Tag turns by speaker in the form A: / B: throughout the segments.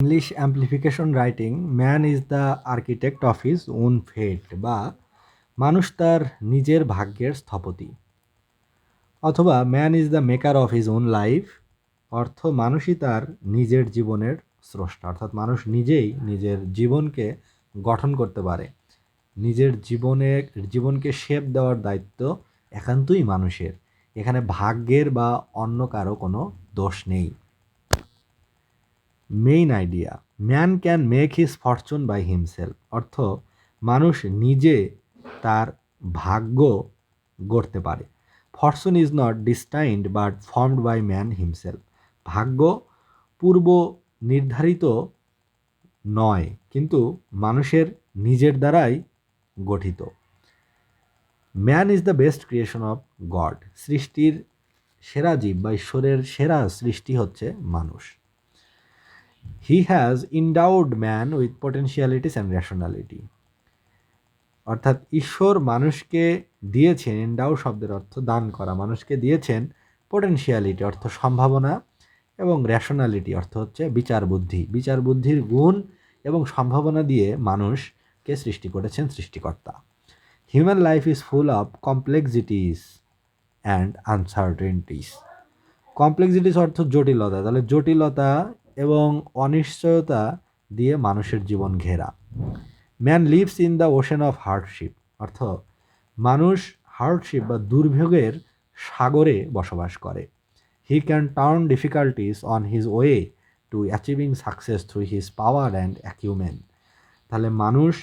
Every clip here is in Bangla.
A: English amplification writing man is the architect of his own fate, বা মানুষ তার নিজের ভাগ্যের স্থপতি, অথবা man is the maker of his own life, অর্থ মানুষই তার নিজের জীবনের স্রষ্টা, অর্থাৎ মানুষ নিজেই নিজের জীবনকে গঠন করতে পারে। নিজের জীবনকে শেপ দেওয়ার দায়িত্ব একান্তই মানুষের। এখানে ভাগ্যের বা অন্য কারো কোনো দোষ নেই। Main idea, man can make his fortune by himself, অর্থ মানুষ নিজে তার ভাগ্য গড়তে পারে। Fortune is not destined but formed by man himself, ভাগ্য পূর্ব নির্ধারিত নয়, কিন্তু মানুষের নিজের দ্বারাই গঠিত। Man is the best creation of God, সৃষ্টির সেরা জীব বা ঈশ্বরের সেরা সৃষ্টি হচ্ছে মানুষ। He has endowed man with potentialities and rationality, অর্থাৎ ঈশ্বর মানুষকে দিয়েছেন, ইন্ডাউ শব্দের অর্থ দান করা, মানুষকে দিয়েছেন পোটেনশিয়ালিটি অর্থ সম্ভাবনা, এবং রেশনালিটি অর্থ হচ্ছে বিচার বুদ্ধি। বিচার বুদ্ধির গুণ এবং সম্ভাবনা দিয়ে মানুষকে সৃষ্টি করেছেন সৃষ্টিকর্তা। Human life is full of complexities and আনসার্টেনটিস। Complexities অর্থ জটিলতা, তাহলে জটিলতা এবং অনিশ্চয়তা দিয়ে মানুষের জীবন ঘেরা। Man lives in the ocean of hardship, অর্থ মানুষ হার্ডশিপ বা দুর্ভোগের সাগরে বসবাস করে। He can turn difficulties on his way to achieving success through his power and acumen, তাহলে মানুষ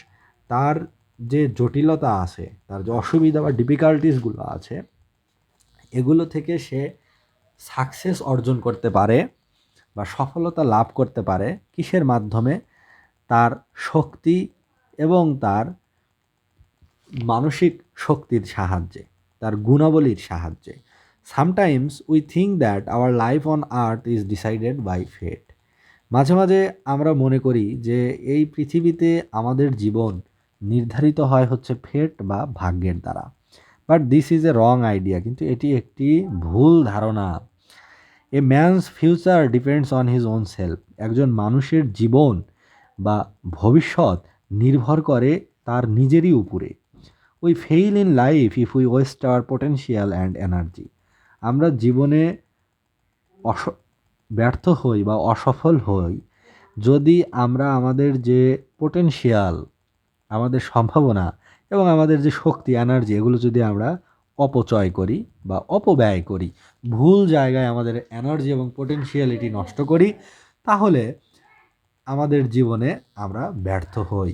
A: তার যে জটিলতা আছে, তার যে অসুবিধা বা ডিফিকাল্টিসগুলো আছে, এগুলো থেকে সে সাকসেস অর্জন করতে পারে বা সফলতা লাভ করতে পারে কিসের মাধ্যমে? তার শক্তি এবং তার মানসিক শক্তির সাহায্যে, তার গুণাবলীর সাহায্যে। Sometimes we think that our life on earth is decided by fate, মাঝে মাঝে আমরা মনে করি যে এই পৃথিবীতে আমাদের জীবন নির্ধারিত হয় হচ্ছে ফেট বা ভাগ্যের দ্বারা। But this is a wrong idea, কিন্তু এটি একটি ভুল ধারণা। A man's future depends on his own self, একজন মানুষের জীবন বা ভবিষ্যৎ নির্ভর করে তার নিজেরই উপরে। We fail in life if we waste our potential and energy, আমরা জীবনে ব্যর্থ হই বা অসফল হই যদি আমরা আমাদের যে পোটেনশিয়াল, আমাদের সম্ভাবনা এবং আমাদের যে শক্তি এনার্জি, এগুলো যদি আমরা অপচয় করি বা অপব্যয় করি, ভুল জায়গায় আমাদের এনার্জি এবং পোটেনশিয়ালিটি নষ্ট করি, তাহলে আমাদের জীবনে আমরা ব্যর্থ হই।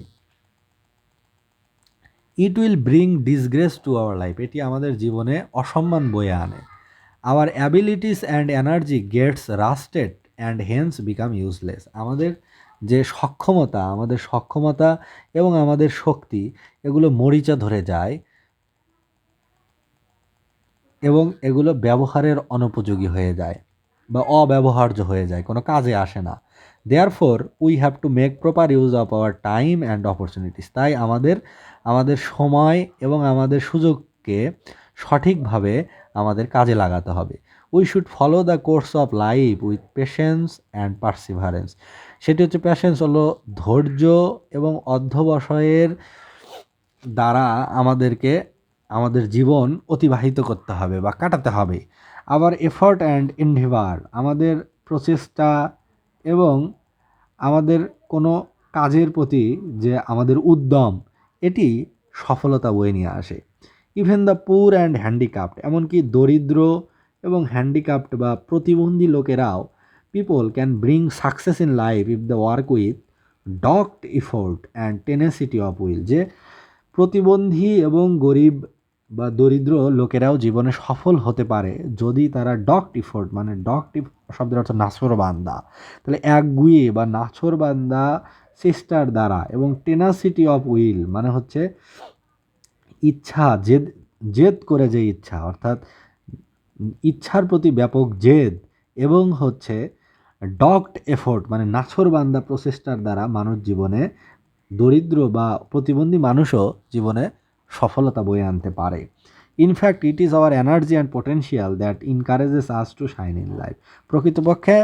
A: It will bring disgrace to our life, এটি আমাদের জীবনে অসম্মান বয়ে আনে। Our abilities and energy gets rusted and hence become useless, আমাদের যে সক্ষমতা এবং আমাদের শক্তি, এগুলো মরিচা ধরে যায় এবং এগুলো ব্যবহারের অনুপযোগী হয়ে যায় বা অব্যবহার্য হয়ে যায়, কোনো কাজে আসে না। Therefore we have to make proper use of our time and opportunities, তাই আমাদের সময় এবং আমাদের সুযোগকে সঠিকভাবে আমাদের কাজে লাগাতে হবে। We should follow the course of life with patience and Perseverance, সেটি হচ্ছে প্যাশেন্স হলো ধৈর্য এবং অধ্যবসায়ের দ্বারা আমাদের জীবন অতিবাহিত করতে হবে বা কাটাতে হবে। আবার এফর্ট অ্যান্ড এন্ডিভার, আমাদের প্রচেষ্টা এবং আমাদের কোনো কাজের প্রতি যে আমাদের উদ্যম, এটি সফলতা বয়ে নিয়ে আসে। Even the poor and handicapped, এমনকি দরিদ্র এবং হ্যান্ডিক্যাপ্ট বা প্রতিবন্ধী লোকেরাও, people can bring success in life if the work with dogged effort and tenacity of will, যে প্রতিবন্ধী এবং গরিব বা দরিদ্র লোকেরাও জীবনে সফল হতে পারে যদি তারা ডগড এফোর্ট, মানে ডগড শব্দের অর্থ নাছোড়বান্দা, তাহলে একগুঁয়ে বা নাছোড়বান্দা চেষ্টার দ্বারা, এবং টেনাসিটি অফ উইল মানে হচ্ছে ইচ্ছা, জেদ করে যে ইচ্ছা, অর্থাৎ ইচ্ছার প্রতি ব্যাপক জেদ, এবং হচ্ছে ডগড এফোর্ট মানে নাছোড়বান্দা প্রচেষ্টার দ্বারা মানুষ জীবনে, দরিদ্র বা প্রতিবন্ধী মানুষও জীবনে সফলতা বয়ে আনতে পারে। In fact it is our energy and potential that ইনকারেজেস us to shine in life, প্রকৃতপক্ষে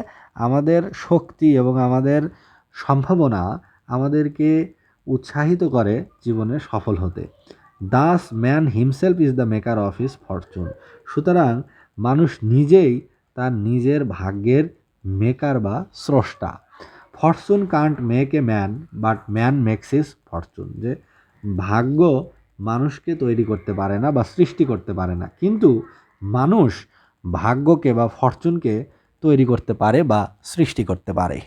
A: আমাদের শক্তি এবং আমাদের সম্ভাবনা আমাদেরকে উৎসাহিত করে জীবনে সফল হতে। Thus man himself is the maker of his fortune. সুতরাং মানুষ নিজেই তার নিজের ভাগ্যের মেকার বা স্রষ্টা। Fortune can't make a man but man makes his fortune. যে ভাগ্য মানুষকে তৈরি করতে পারে না বা সৃষ্টি করতে পারে না, কিন্তু মানুষ ভাগ্যকে বা ফরচুনকে তৈরি করতে পারে বা সৃষ্টি করতে পারে।